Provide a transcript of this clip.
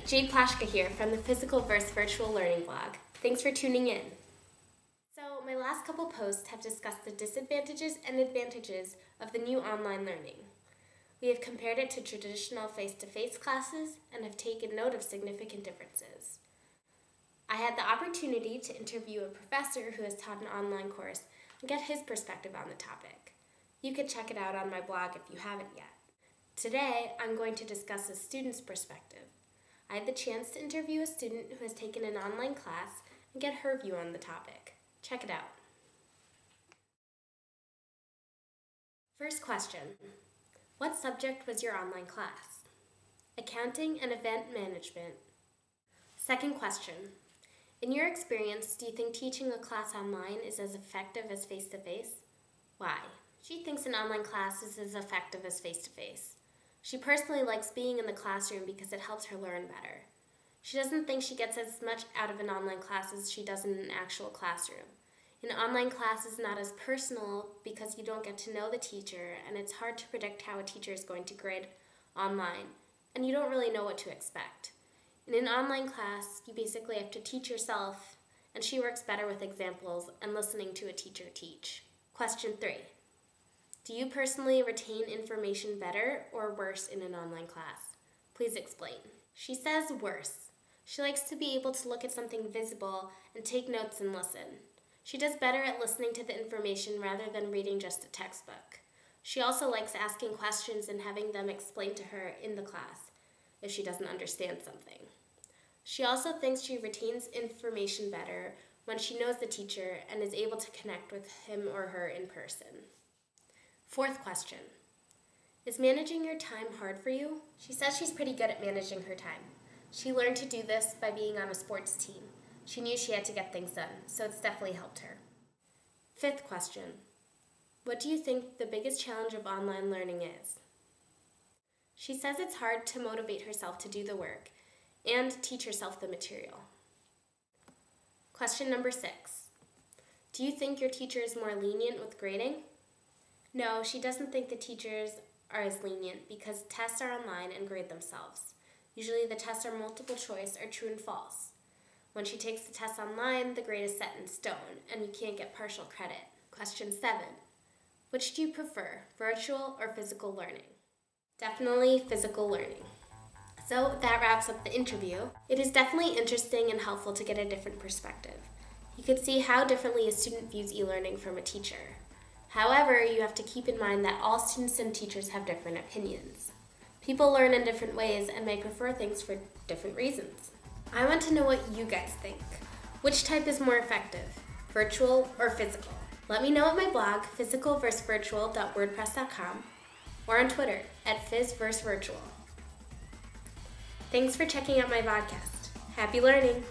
Jade Plashka here from the Physical vs. Virtual Learning blog. Thanks for tuning in. So my last couple posts have discussed the disadvantages and advantages of the new online learning. We have compared it to traditional face-to-face classes and have taken note of significant differences. I had the opportunity to interview a professor who has taught an online course and get his perspective on the topic. You can check it out on my blog if you haven't yet. Today, I'm going to discuss a student's perspective. I had the chance to interview a student who has taken an online class and get her view on the topic. Check it out. First question. What subject was your online class? Accounting and event management. Second question. In your experience, do you think teaching a class online is as effective as face-to-face? Why? She thinks an online class is as effective as face-to-face. She personally likes being in the classroom because it helps her learn better. She doesn't think she gets as much out of an online class as she does in an actual classroom. An online class is not as personal because you don't get to know the teacher, and it's hard to predict how a teacher is going to grade online, and you don't really know what to expect. In an online class, you basically have to teach yourself, and she works better with examples and listening to a teacher teach. Question 3. Do you personally retain information better or worse in an online class? Please explain. She says worse. She likes to be able to look at something visible and take notes and listen. She does better at listening to the information rather than reading just a textbook. She also likes asking questions and having them explained to her in the class if she doesn't understand something. She also thinks she retains information better when she knows the teacher and is able to connect with him or her in person. Fourth question. Is managing your time hard for you? She says she's pretty good at managing her time. She learned to do this by being on a sports team. She knew she had to get things done, so it's definitely helped her. Fifth question. What do you think the biggest challenge of online learning is? She says it's hard to motivate herself to do the work and teach herself the material. Question number 6. Do you think your teacher is more lenient with grading? No, she doesn't think the teachers are as lenient because tests are online and grade themselves. Usually the tests are multiple choice or true and false. When she takes the test online, the grade is set in stone and you can't get partial credit. Question 7. Which do you prefer, virtual or physical learning? Definitely physical learning. So that wraps up the interview. It is definitely interesting and helpful to get a different perspective. You could see how differently a student views e-learning from a teacher. However, you have to keep in mind that all students and teachers have different opinions. People learn in different ways and may prefer things for different reasons. I want to know what you guys think. Which type is more effective, virtual or physical? Let me know at my blog, physicalvsvirtual.wordpress.com, or on Twitter @physvsvirtual. Thanks for checking out my Vodcast. Happy learning!